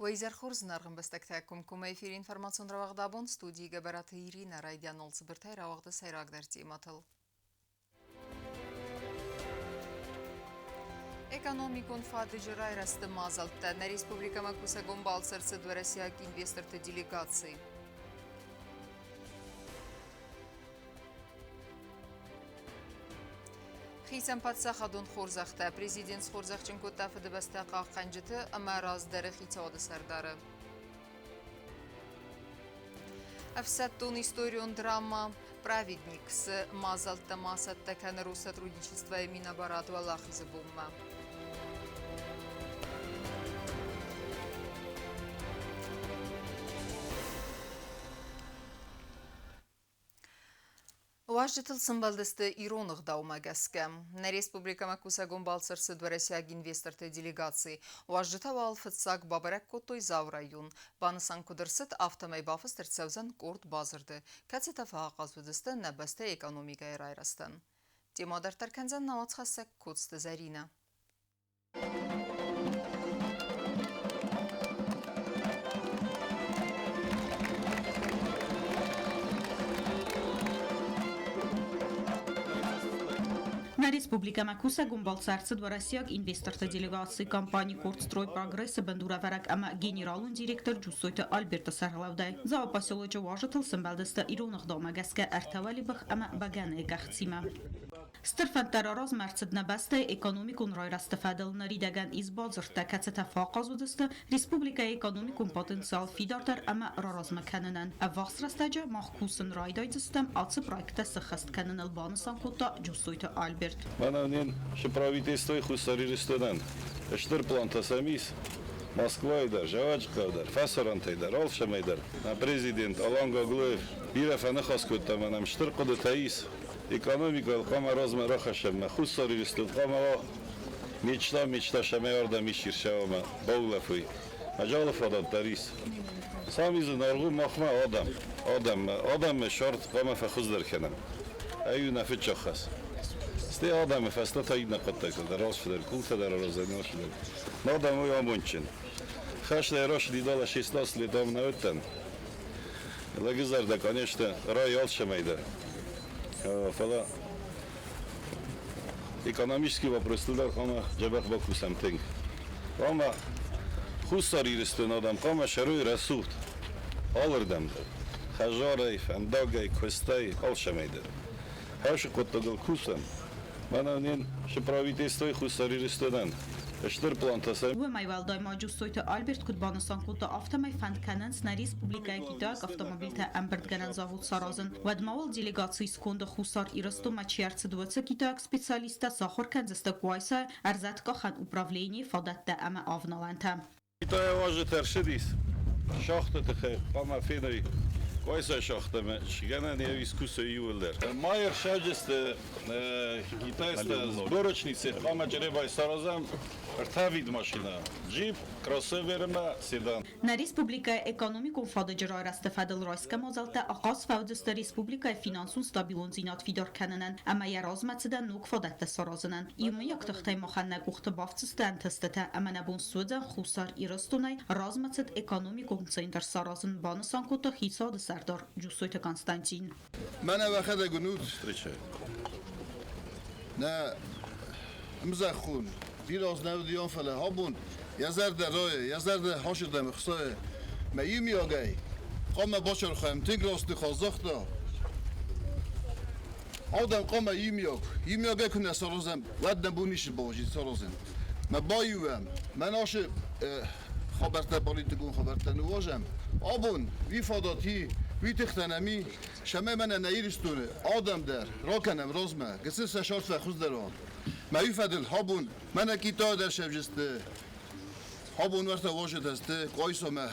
ویزر خورز نرغم بستکتاکم کمی فیر اینفرماسیون را وقت دابون استودی گبرات ایرین رایدیان نولز برتای را وقت سیراک در تیماتل. Экономикун фадыжырай расты мазалтта на республика Макусагон балсырцы дворасяк инвесторты делегации. Хисам падсахадун хорзахта президент хорзахченко тафыды бастаqa қанжыты ама раздары хитауды сардары. Афсаттун историон драма «Праведник» с мазалта масатта канару сотрудничества Минобороны Аллахизы бумма. Важжытыл сымбалдысты иронық даумагаскам. На республика Макусагон балсырсы дворасяг инвесторты делегации. Важжыта валфытсак бабарак коттой заврайун. Банысан кудырсыт автомай бафыс тірцевзан корт базырды. Кәцета фағақазвыдысты нәбәсті экономика эрайрастан. Темадар тарканзан навацхасак кодсты зарина. На республика Макусагон балсарцы дворасяг инвесторты делегации компании Кортстрой Прогресса бандураварак ама генералун директор Джусойта Альберта Сарлавдай. За поселоча важытыл сымбалдыста иронық домагаска артавали бах ама баганы гахцима. Стырфантара раз марцедна баста экономикун райрастафадыл наридаган из базырта кацета фақазудыста республика экономикун потенциал фидартар ама раразмаканынан. Аввахсрастаджа махкусын райдайдыстам алцы проекта сыхаст кананал банысан кута Джусойта Альберт. Манавнин правительство и хусариристудан. Эштер плантасамис. Москва идар, Жаваджка идар, Фасаранта идар, Алшам идар. На президент Аланга Глуев. Бирафана хаскута манам штер кода таис. Экономика кама разма рахашем на хусариристуд кама мечта шамеарда миширшавама баулафуй. Ажалов адам тарис. Сам из наргу махма адам шорт кама фахуздар кенам. Аю нафит чахас. Сте адам фаста таидна коттайка дарал шдер култа дарал занил шдер. Но адам мой амончин. Хашле рош лидала 16 лет дом на оттан. Лагизар да конечно рай алшамайда. Фала экономический вопрос туда кама жабах бакусам тенг. Кама хусари рестон адам кама шаруй расут. Алырдам. Хажарай, фандагай, костай алшамайда. Хаши коттагал кусам. Манавнин правительство и хусариристудан. Эштер плантаса. Вы майвалдай маджусойта Альберт кудбанасан кута автомай фандкананс на республика Китак автомобильта Амбертганан завод Саразен. Вадмавал делегации сконда хусар ирасту мачиарцы 20 Китак специалиста сахар канзаста куайса арзатка хан управление фадатта ама авналанта. Китай важит тершидис. Шахта тхе кама финой. Кайса шахтаме шгана не искусство ювелер. Майер шаджест китайста сборочницы кама джеребай Саразан ртавид машина. Джип, кроссоверма, седан. На республика экономикум фадыжырай растафадыл райска мазалта ағаз фавдыста республика финансун стабилун зинат фидор кананан ама яразмацыдан нук фадатта Саразанан. Имы яктыхтай маханна гухты бафцыстан тыстата ама набун судан хусар ирастунай размацыд экономикум центр Саразан банысан кута хисады Сардар Джусойта Константин. Мене вахеда гунут встречаю. На мзахун biraz nevdiyan fele habun yazar de roye yazar de haşır de mıxsaye me yumi agay qama başar kham tigrasti khazakhta adam qama yumi agay kuna sarozem wadna bunish boji sarozem me bayuam men aşı خبرت پلیتیکون خبرت نواجم آبون وی فاداتی وی تختنمی شما من نیرستونه آدم در راکنم رازمه قصه سشارت و خوز دران ما وی فدل هابون من کیتا در شبجسته هابون ورت واجد هسته قایسا ما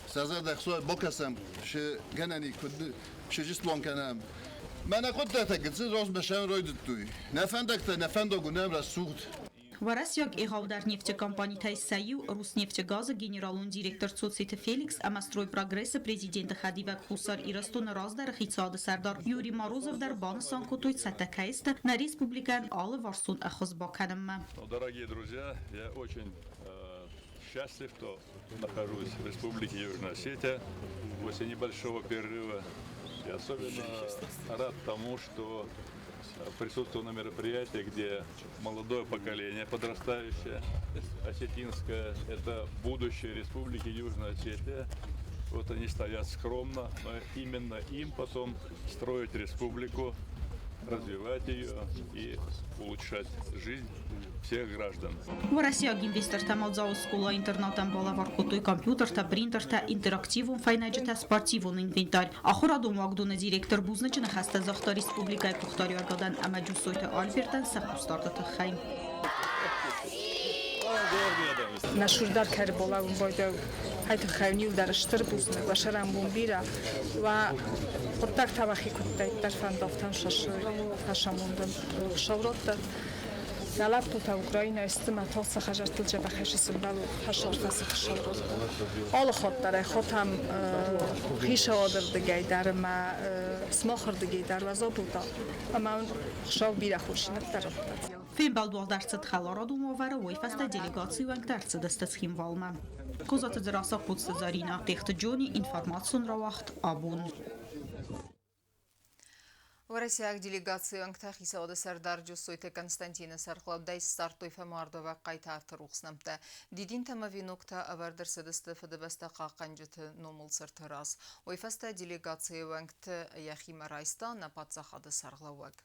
سزا دخصای باکسم شه گننی کد شجست لان کنم من خود تکتسی راز بشم رای دتوی نفندک تا نفندگونم رسوخت Варасяг Игаудар нефтекомпании Тайсаю, Руснефтегаза, генералун директор Цоците Феликс, Амастрой Прогресса, президента Хадива Хусар и Растуна Раздар, Хицада Сардар, Юрий Морозов, Дарбан Санкутуй, Цатакаиста, на республикан Аллы Варсун Ахозбаканамма. Дорогие друзья, я очень счастлив, что нахожусь в Республике Южная Осетия после небольшого перерыва. И особенно рад тому, что присутствую на мероприятии, где молодое поколение, подрастающее, осетинское, это будущее Республики Южная Осетия. Вот они стоят скромно, но именно им потом строить республику, развивать ее и улучшать жизнь всех граждан. Россия инвесторთა մոձաուսկուլա ինտերնատան բալավարկոտոյ կամպյուտերთა պրինտերთა ինտերակտիվուն ֆայնաջիթա սպարտիվուն ինվենտար ախորադում ագդունը դիրեկտոր բուզնիչը նխաստա զախտար ռեսպուբլիկայի փոխտարի արգադան ամաջուսոյթը ալբերտան սախուստարտը խայմ نشوردار کرد بالا اون باید هایت خیلی درش تر بودن و شرم بومبیره و خودت توقعی کردید در فندافتن ششموندن شورات دلت تو اوکراین استمت ها سخجرت تلج بخش سنبال حشار فسخ شورات آل خود داره خودم خیش آدر دگی در ما سماخر دگی در وزا بوده اما خشاو بیره خوشی نداره Ֆինբալդուալ դարձած խալարադում ավարը ոյֆաստա դելեգացիվանք դարձը դստսխիմ վալմա Կոզատը ձրասակ պոցտը զարինա տեխտը ջոնի ինվարմացուն ռավախտ աբուն В России делегация Ангтахиса Сардар Джусойте Константина Сархлавдай стартуй фамардова кайта артырухснамта. Дидин тамавинукта авардерседесте федебеста қақанжыты номул сыртырас. Ойфаста делегация Вангты Яхима Райста на подсахады сарглавак.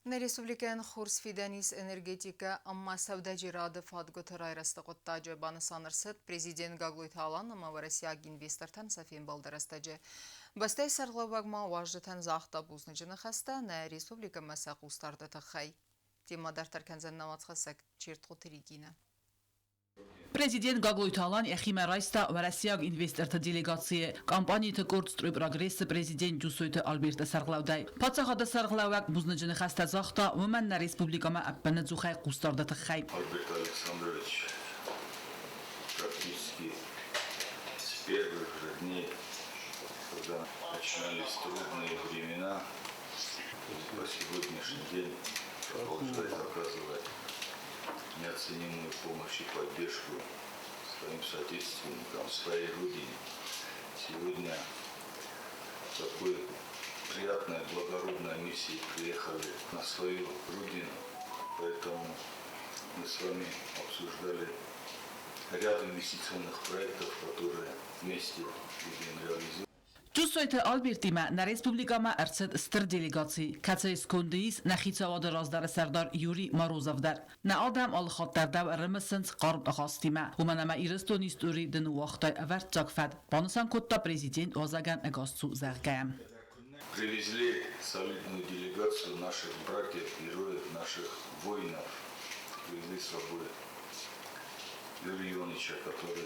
На республикан Хурс Фиданис энергетика амма савдаджирады фадготыр айрастықотта жойбаны санырсыд президент Гаглой Талан ама Россия инвестортан сафин балдарастажы. Бастай сарглавагма важдытан захта бузныжыны хаста на республика масақ устарды тахай. Темадар тарканзан наматхасак чертқоты регина. Президент Гаглой Талан Яхима Райста ва Россияг инвесторთა делегация компанияты Кордстрой прогрессы президент Джусойты Альберта Сарглавдай. Пацахада Сарглавак бузныжыны хаста захта уман на республикама аппаны дзухай кустарда тахай. Альберт Александрович практически с первых же дней, когда начинались трудные времена, по сегодняшний день продолжает оказывать неоценимую помощь и поддержку своим соотечественникам, своей родине. Сегодня такой приятной, благородной миссией приехали на свою родину, поэтому мы с вами обсуждали ряд инвестиционных проектов, которые вместе будем реализовать. Джусойты Альбертима на республикама арцет стр делегации, кацайс кондеис на хицавады раздар сардар Юрий Морозовдар. На адам алхаттардав рымысынс қарб ағастима. Уманама ирыстон истори дыны уақтай аварт жакфад. Банысан котта президент озаган агасту заргаям. Привезли солидную делегацию наших братьев, героев, наших воинов. Привезли с собой Юрия Ионовича, который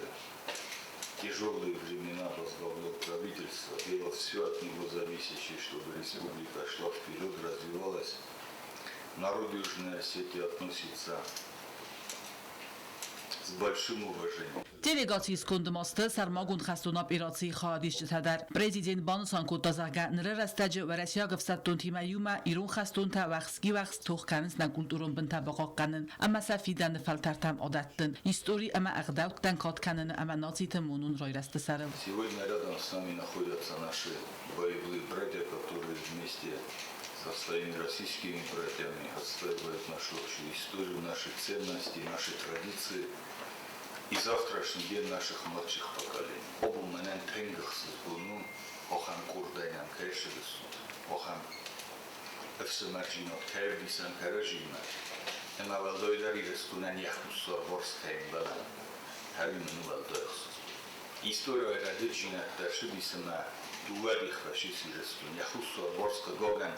тяжелые времена возглавлял правительство, делал все от него зависящее, чтобы республика шла вперед, развивалась. Народ Южной Осетии относится с большим уважением. Делегации скондмасты сармагун хастун операции хадиш тадар. Президент Банусан Котазага нрерастаджи ва Россия гфсаттун тимаюма ирун хастун та вахски вахс тухканс на культурун бин табақаққанын. Ама сафидан фалтартам адаттын. Истори ама агдауктан катканын ама нацитамунун ройрасты сарыл. Сегодня рядом с нами находятся наши боевые братья, которые вместе со своими российскими братьями отстаивают нашу общую историю, наши ценности, наши традиции и завтрашний день наших младших поколений. Обу менен тенгахсыз bunu oxan kurdayam kayşıdısın. Oxan efsemərcinot kayırdıysan karajima. Ema valdoylar irestunan yaxussor vorskaymbala. Harimunu valdoyaqsız. История радичина ташибисна дуадих фашис ирестун. Yaxussor vorska gogan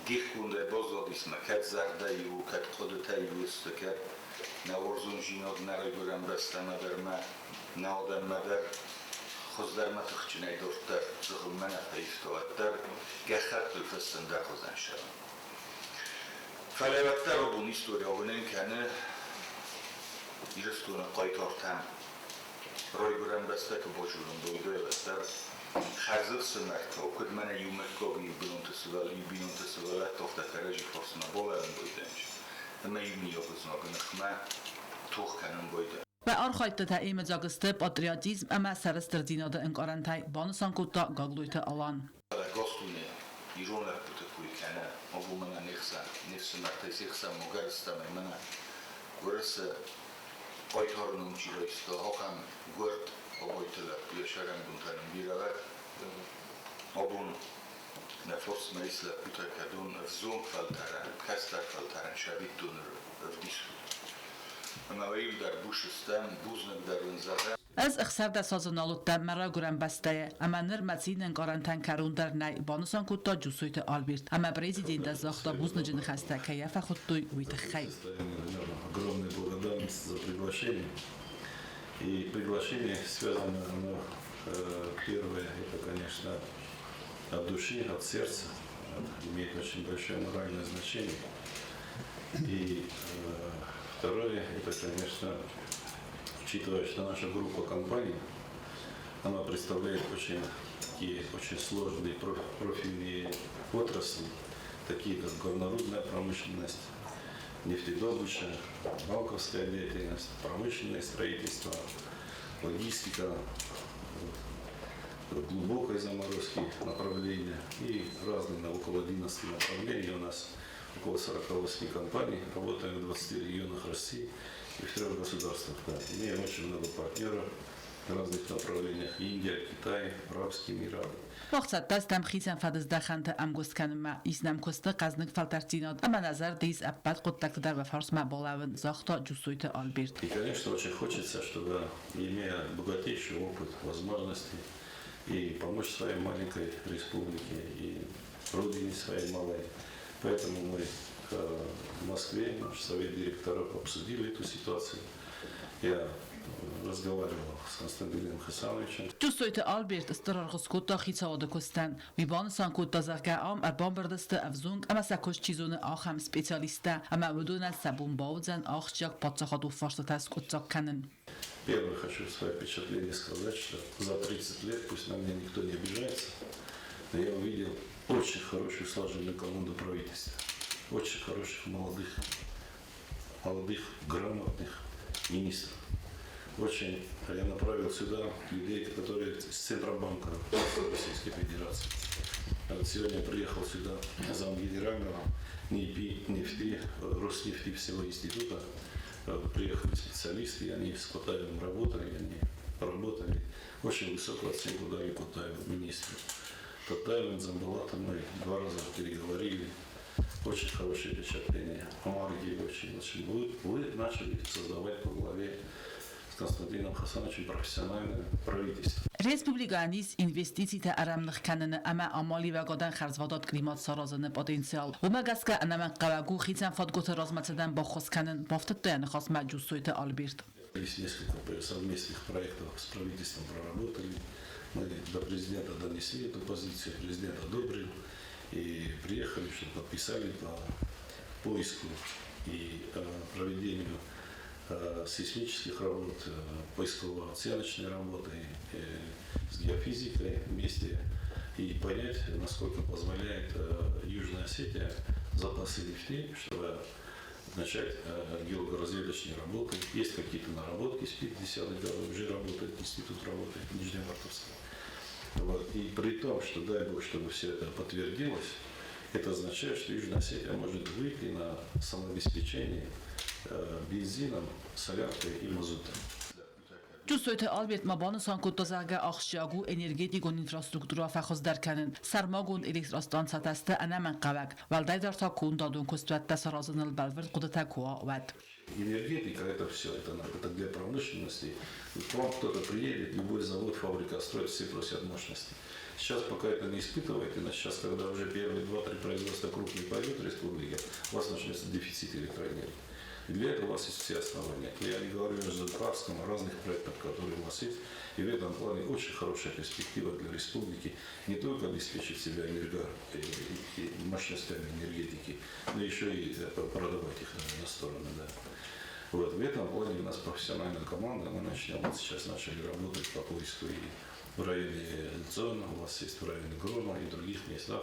gihkunde bozodisma katzardaju kat qodetaju isteker. Na orzun jinod na regulam rastana derma na odemmader xozdarma tıxçinay dostlar zıgılmana feystoatlar gahhat tülfestender xozan şaran. Falavatlar obun istoriya obunen kanı İristuna qaytartam. Roy görən bəstə ki boşulun doydu eləstər. Xərzıq sınaqta okud mənə yuməkov yubinuntu tofta tərəci forsuna bolarım doydunç. Əmə yumni yoxuzuna qınıqmə tuğ kənəm boydu. Ve arxaytda ta eməcagıstı patriotizm ama sarıstır dinada enqarantay Banı Sankut'ta gagloyta alan. Gostune, İronlar putu kuykana, o bu mənə nefsi mərtəsi xəsə müqəristəmə mənə görəsə qaytarının çirəyistə hakan görd o boytula yaşaran bunların bir əvət o bun nefos meclisle putakadun vzon kvaltaran, kastar kvaltaran şabit donur övdisu. Ama veyil der bu sistem buznak derin zaten. از اخسرده سازنالوت در مرا گرم بسته اما نرمتین قرانتن کرون در نی بانوسان کتا جوسویت آلبرت اما президент از زاختا بوز نجن خسته که یفا خود توی ویت خیل. Огромная благодарность за приглашение. И приглашение связано, оно, первое, это, конечно, от души, от сердца, имеет очень большое моральное значение. И второе, это, конечно, учитывая, что наша группа компаний, она представляет очень сложные профильные отрасли, такие как горнорудная промышленность, нефтедобыча, банковская деятельность, промышленное строительство, логистика, глубокой заморозки направления и разные около 11 направлений. У нас около 48 компаний, работаем в 20 регионах России и в 3 государствах. Да. Имеем очень много партнеров в разных направлениях: Индия, Китай, Арабские Эмираты. مقصد دستم خیزم فدز دخنت ام گست کنم ما ایزنم کسته قزنک فلترتینات اما نظر دیز ابد قد تکت در وفرس ما بالاون زاختا جوسویت آلبرت. И, конечно, очень хочется, чтобы, имея богатейший опыт, возможности, и помочь своей маленькой республике и родине своей малой. Поэтому мы в Москве, наш совет директоров, обсудили эту ситуацию. Я разговаривал с Константином Хасановичем. جوسویت آلبرت استرارغس کتا خیتاده کستن ویبان سانکوت دازرگه آم اربان بردسته افزونگ اما سکوش چیزون آخم سپیциалиста اما بدون سبون باودزن آخشیاک پاتساخادو فرصت است کتاک کنن. Первое, хочу свое впечатление сказать, что за 30 лет, пусть на меня никто не обижается, но я увидел очень хорошую слаженную команду правительства, очень хороших молодых, грамотных министров. Очень я направил сюда людей, которые из Центробанка Российской Федерации. Вот сегодня приехал сюда замгенерального нефти, Роснефти всего института. Приехали специалисты, и они с Кутаевым работали, они поработали. Очень высокую оценку дали Кутаеву, министру. Кутаевым, Замбалатом мы 2 раза переговорили. Очень хорошее впечатление. Помогли очень. Вы начали создавать по главе с Константином Хасановичем профессиональное правительство. Respublikanis investiții aramnıq kanını ama amali ve gadan xarzvadat klimat sarazını potensial. O magaska anaman qavagu xitsan fadgot razmatsadan baxos kanın baftatda yani xasma jussoyta Albert. Есть несколько совместных проектов с правительством проработали. Мы до президента донесли эту позицию, президент одобрил и приехали, чтобы подписали по поиску и проведению сейсмических работ, поисково-оценочной работы с геофизикой вместе и понять, насколько позволяет Южная Осетия запасы нефти, чтобы начать геологоразведочные работы. Есть какие-то наработки с 50-х годов, уже работает, институт работает, Нижневартовский. Вот. И при том, что дай Бог, чтобы все это подтвердилось, это означает, что Южная Осетия может выйти на самообеспечение бензином, соляркой и мазутом. جوسویت آلبرت مبان سانکوت دازرگه آخشیاگو انرژیتیگون اینفراسترکتورا فخوز درکنن سرماگون الکتراستان ساتسته انامن قوک والدای در تا کون دادون کستوت تسرازن البلورد قدرتا کوا ود. Энергетика это все, это для промышленности. К вам кто-то приедет, любой завод, фабрика строит, все просят мощности. Сейчас пока это не испытываете, но сейчас, когда уже первые 2-3 производства крупные пойдут в республике, у вас начнется дефицит электроэнергии. И для этого у вас есть все основания. Я не говорю о Заправском, о разных проектах, которые у вас есть. И в этом плане очень хорошая перспектива для республики не только обеспечить себя мощностями энергетики, но еще и продавать их на стороны. Да. Вот, в этом плане у нас профессиональная команда, мы начнем, вот сейчас начали работать по поиску и в районе Дзона, у вас есть в районе Грома и других местах.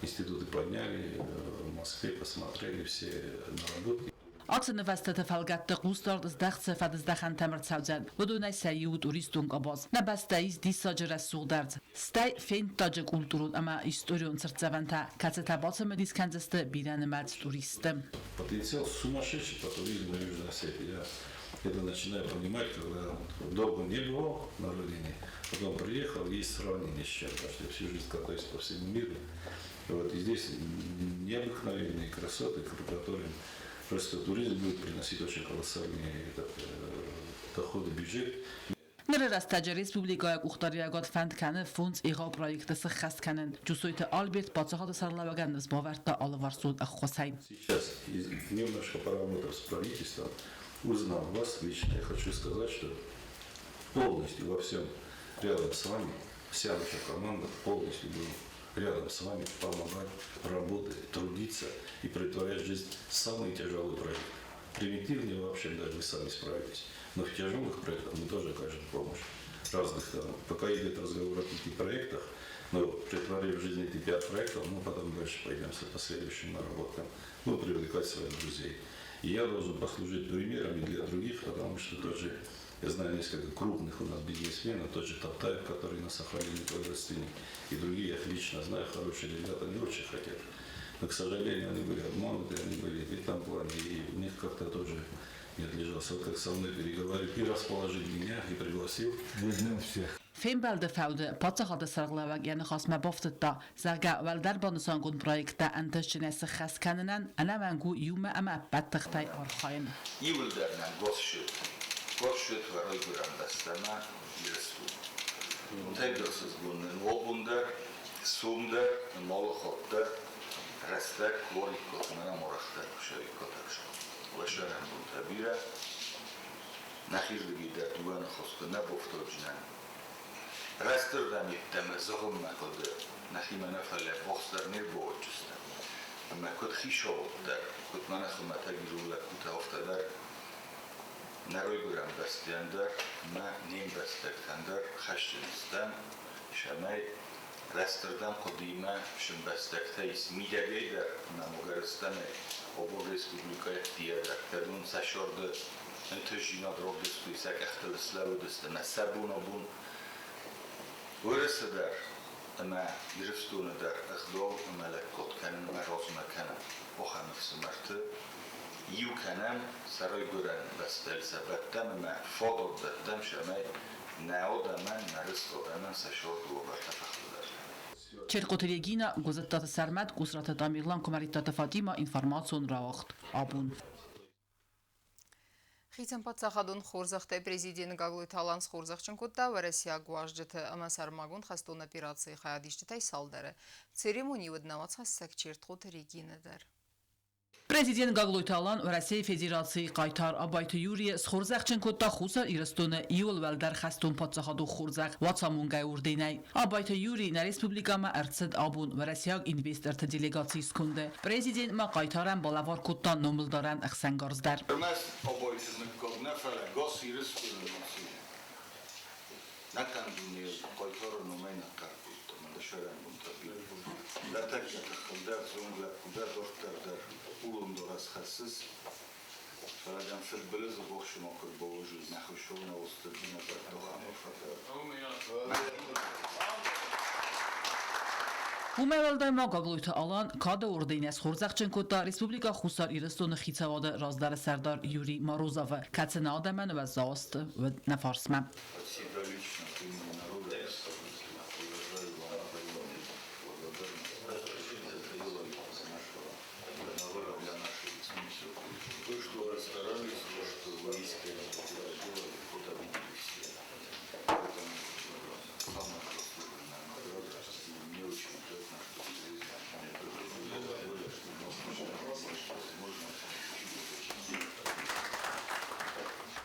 Институты подняли, в Москве посмотрели все наработки. Akse növeszte felgette Gusztard, az dechce fedezdechen temert szaudzad, vodónai szájú turistunk abaz. Nebeszte is diszadzsere szódárd. Sztáj fény tadzsa kultúrod, ama istorión szercevente, kacete bacame diszkenzeste bírene mert turistem. Потенциал сумасшедший по туризму на Южной Осетии. Я это начинаю понимать, когда долго не бывал на родине, потом приехал, есть сравнение с чем, потому что я всю жизнь катаюсь по всему миру. Вот, и здесь необыкновенные красоты, которым просто туризм будет приносить очень колоссальные доходы в бюджет. Nöreresztege Respublikaiak uxtariagat fent kenne fonds éga projekte szexhez kennen. Gyuszojte Albert Pacahada Sarlavagandes Baverta Alvarszód a Хоссайн. Сейчас, немножко поработав с правительством, узнал вас лично, я хочу сказать, что полностью во всем рядом с вами, вся ваша команда полностью будет рядом с вами помогать, работать, трудиться и притворять в жизнь самые тяжелые проекты. Примитивнее вообще даже вы сами справитесь. Но в тяжелых проектах мы тоже окажем помощь. Разных там. Пока идет разговор о 5 проектах, но притворив в жизнь эти 5 проектов, мы потом дальше пойдем с последующим наработкам. Ну, привлекать своих друзей. И я должен послужить примером и для других, потому что тоже, я знаю несколько крупных у нас бизнесменов, тот же Таптаев, который на Сахалине, твой родственник, и другие, я их лично знаю, хорошие ребята, не очень хотят. Но, к сожалению, они были обмануты, они были в этом плане, и у них как-то тоже не отлежался. Вот как со мной переговорил и расположил меня, и пригласил. Fémbelde felde Pacahada Sarlavag yani hasma baftıtta zaga velder banusangun projekte entesçine szexhez kennenen enemengu jume ama bettegtay archaim. Ivuldernen gossut var rajguran beszteme, íresztú. Tegdösszöz gunnen obunder, szumder, malachotter, resztek, korikot, mert nem orasztek, sejkotaksa. Vasárán bunta bire, nehirligíder dugan, hozta ne boftorcsnán. Resztörden ittem, zahomnak oda, nehime ne fele, boxter nél bolcsiztem. Amikor hisavottak, hogy manachom a tegirulak utahoftader, ne rajgurán besztjender, ne nem besztektender, hasonlíztem, és amely Resztörden kodíme, sem besztekteis, migyegéder, nem ogereztem egy, abban Respublikai tiedek, tedun szesorde, entőzsinad robdesztúj szekechtelesz leődöztem, ne szebunabun, Öreszeder, eme iresztőnöder, echdol, eme lekkot kennen, mert azon kennen, ohának szemerte, Iu kenem, szerajgören besztelszebettem, eme fadot bettem, semej, ne odamen, ne resztoremen, szesordóval tefektöder. Çerkotelegina gozettat Sermet Gusrat Damirlan Komarittat Fatima informațion raocht abun. Խիցն պատսախադուն խորզախտե պրեզիդին գագլույթ հալանց խորզախչնկուտա վարեսիա գուաժջթը ամասար մագուն խաստոնը պիրացի խայադիշտիтай սալդերը ցերեմոնի ուդնաված հասակ չերտխոտ ռիգինեդեր Prezident Gagloytalan Россия Федерации Qaytar Abaytı Yuriye Sxorzaqchenkotta Xusar İristone İyol Veldar Xastun Patsaxadu Xorzaq Vatsamunga Urdinay Abaytı Yuri na Respublikama Ertsed Abun ve Rusya investorta delegatsiyası kunde Prezident ma Qaytaran Balavar Kuttan Nomuldaran Axsangarzdar Mas Abaytı ne fele gaz iristőnösi. Nekem dunnél Qaytaron nomejna kárpíttam, de serem mondta bír. De tekketek a derzonglet, de doktor, ulundoraz hassız. Feladem fedbelez a boksum akkor boğucuz, nehosovna osztadina bertohamot fatel. Umevelda Gagloyta alan kada ordines Xorzaqchenkotta Respublika Xusar İristone Xitsavada Razdar Serdar Yuri Morozov Katsena Adamen ve Zaost ve Nefarsma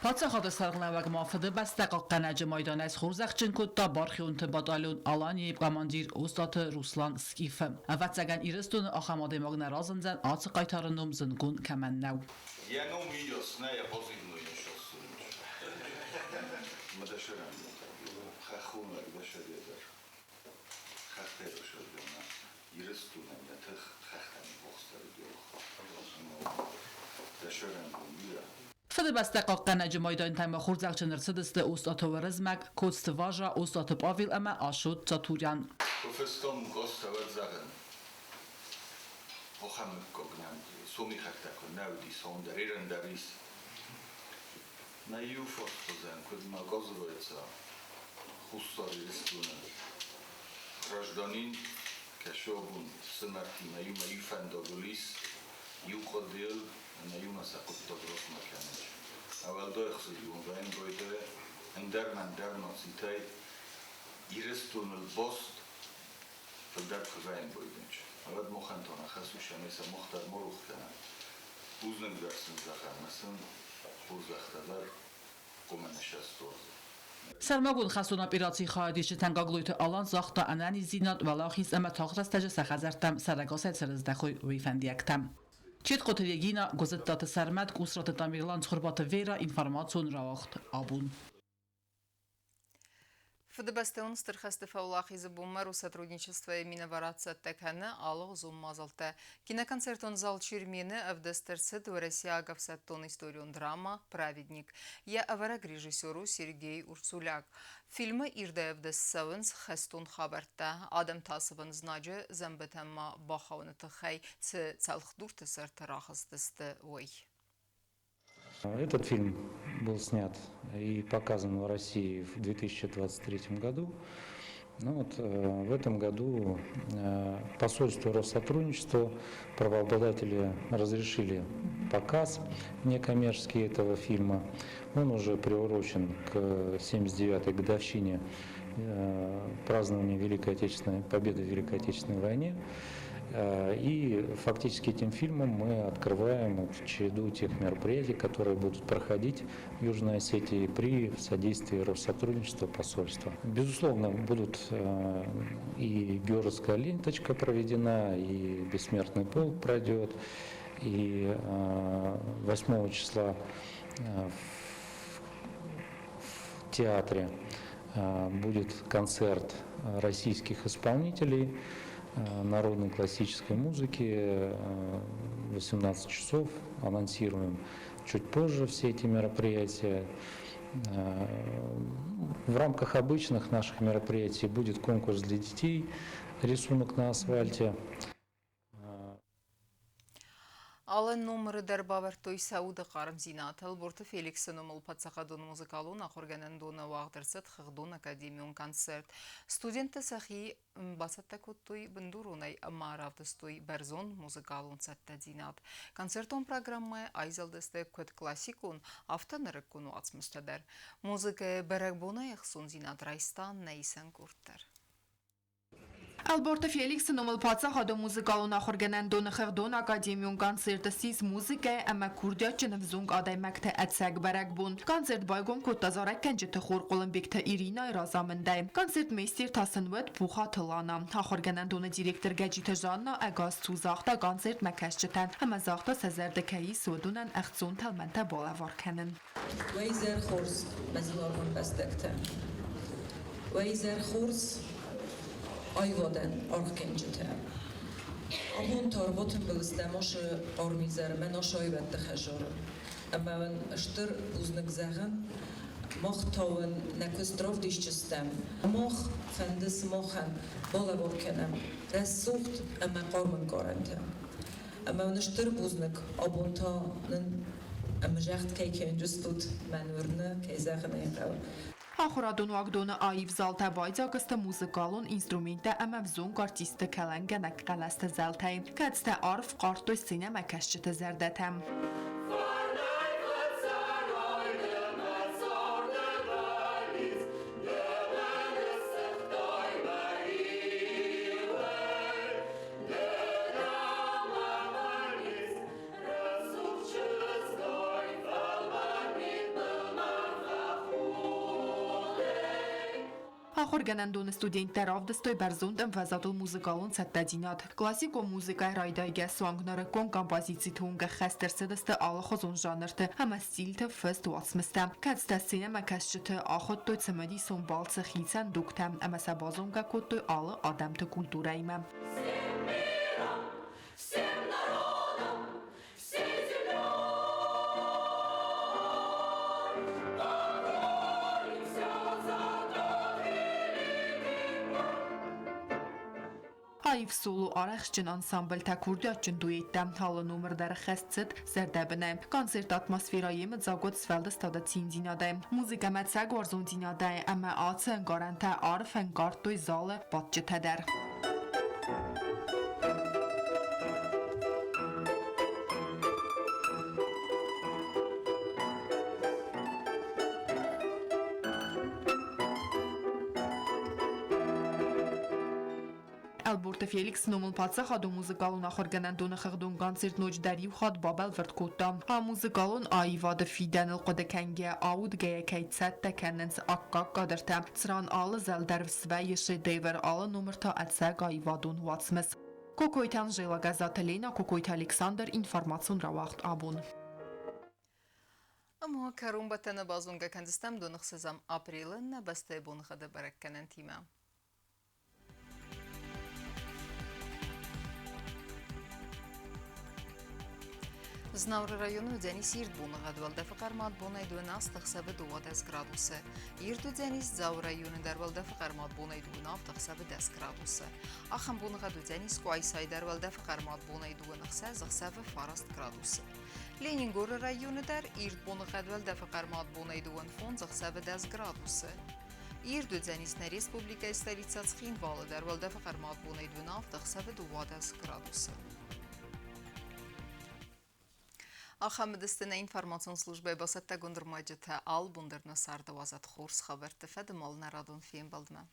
Pacahada Sarlavaग mafıdı bəstəqaq qənəcə maydanəs Xorzaqchenkotta Barxiyonte Batalyon Alaniye Qamandir Ostatı Ruslan Skifim. Əvətsəgən İristonu axamade magna razınzən atı qaytarınım zınqun kəmənnəv. Я не умею, знаю, позывную еще сунуть. Мы дошерем. Хахуна, дошерем. Хахтеру шердена. Ирыстуна, я тех хахтами бохстар. Дошерем бумира. فده بستقاق نج مایدان تایم خورزق چنرسد است اوست آتوارزمک کوست واژا اوست آتوپاویل اما آشود تاتوریان. Profesor Gosta var zagen. Och han kognam somi hakta konavdi sondareran daris. Na ju fostozan kod ma gozvoyca хустори рискуна. Гражданин кашобун смерти на ю маю фандоглис ю ходил на ю масакот доброс маканич. Авал доехси ю вен бойде эндерман дерноцитай ирестунул бост فدر کجاین بودنش. اول مخنتونه خصوصا مثل مختار مروخ کنن. بوزن درسن زخم مثلا بوزختدار قمنشستوز. سرماگون خستونا پیراتی خواهدیش تنگاگلویت آلان زاختا انانی زینات ولاخیز اما تاخرستج سخزرتم سرگاست سرزدخوی ویفندیکتم. چیت قطریگینا گزدات سرمد گوسرات تامیرلان خربات ویرا اینفرماتون راوخت آبون. ФДБСТ Стерхесте Фаулахи Забумеру сотрудничество Миновараца Текхене Алло Зуммазалте. Киноконцертон зал Чермины ФДСТРС Россия Гавсаттон историон драма «Праведник». Я авараг режиссеру Сергей Урсуляк. Фильмы Ирде ФДС Хестун Хабарта Адам Тасован Знаджи Замбетема Бахаунатахай Цалхдурта Сартарахастесте Ой. Этот фильм был снят и показан в России в 2023 году. В этом году посольство Россотрудничества, правообладатели разрешили показ некоммерческий этого фильма. Он уже приурочен к 79-й годовщине празднования победы в Великой Отечественной войне. И фактически этим фильмом мы открываем череду тех мероприятий, которые будут проходить в Южной Осетии при содействии Россотрудничества посольства. Безусловно, будут и Георгиевская ленточка проведена, и Бессмертный полк пройдет, и 8 числа в театре будет концерт российских исполнителей народной классической музыки, 18 часов, анонсируем чуть позже все эти мероприятия. В рамках обычных наших мероприятий будет конкурс для детей, рисунок на асфальте. Ален номеры дербавертой Сауда Кармзинат, Алборта Феликсен Пацахадон музыкалун, Ахорганендона Вагдерсет, Хахдон Академион концерт. Студенты Сахи Басаттакуттой Бендурунай Маравдестой Берзон музыкалун Саттадинат. Концертон программы Айзалдесте Кот Классикун, Автонерекуну Ацмустадер. Музыка Берекбона Яхсун Зинат Райстан Нейсен Куртер. Alberta Felix numul pața hada muzikal naxorgenen don xerdon akademiyon konserta sis muzike ama kurdiya çnevzung aday mekte etsek berek bun. Konsert baygon kutazarek kencete xor qolun bekte Irina razamende. Konsert meister tasınvet puxa tılana. Naxorgenen dona direktor gecite janna agaz tuzaxta konsert mekeşçeten. Ama zaxta sezerdekeyi sudunan axtson telmente balavarkenin. Weizer khurs mezlorun bestekte. Weizer khurs Ayvadan arkencete. Ahun tarvotun bilstemoş armizer men aşayvet de xajar. Ama ben ashter uznak zagen مختون نکستراف دیشتم مخ فندس مخن بالا ورکنم رسوخت اما قارمن کارنده اما نشتر بوزنک آبونتا نن اما جخت کی که اینجستود منورنه که زخنه اینقو Ахурадон вагдона аив залта байзагыста музыкалун инструмента амавзунг артиста каланганак қаласта залтай. Кадста арф qartoy sinema кашчыта зардатам. Նախոր գնանդուն ստուդենտերով դստոյ բերզունդ ըմվազատու մուզիկալուն ցետտադինատ կլասիկո մուզիկայ ռայդայգե սոնգները կոն կամպոզիցի թունգը խեստերսը դստը ալխոզուն ժանրտը համա ստիլտը ֆստ վացմստա կացտասինը մակասչտը ախոտտոյ ցմդի սոն բալցը խիցան դուկտամ ամասաբազոնգա կոտոյ ալը ադամտը կուլտուրայմա Այվ սուլու արեխջն անսամբլ թակուրդյաճն դույետա հալը նումր դարը խեսցիտ սերդեբնե կոնցերտ ատմոսֆերայի մծագոտ սվելդը ստադացին դինադե մուզիկա մեծակ որզուն դինադե ամա ացը ընկարանտա արվ ընկարտոյ զալը պատճտեդեր Alberta Felix numul patsahadu muzikalun axorgananduna xigdun konsert nojdari xad babel vertkota a muzikalun ayvada fidanil qodakange aud gaya kaytsat takannens akka qadarta tsran alı zelder sve yeşe dever alı numurta atsag ayvadun watsmes Kokoytan Jela Gazatelina Kokoyt Alexander informatsiyon ravaqt abun Ama karun batana bazunga kandistam donıqsızam aprilin beste bunğada barakkanan tima Znavr rayonu deniz irdbunu gadvalda faqarmat bunay 12 градуса. Ирду deniz Zav rayonu darvalda faqarmat bunay 12 градуса. Axam bunu gadu deniz Quaysay darvalda faqarmat bunay 12 farast градуса. Leningor rayonu dar irdbunu gadvalda faqarmat bunay 15 градуса. Ирду денисна республика столица Цхинвала дарвалда фaqarmat bunay 12 градуса. Ахамедистина информацион службе басатта гундырмаджата ал бундырна сарда вазат хорс хабар тефед мал нарадон фем балдма.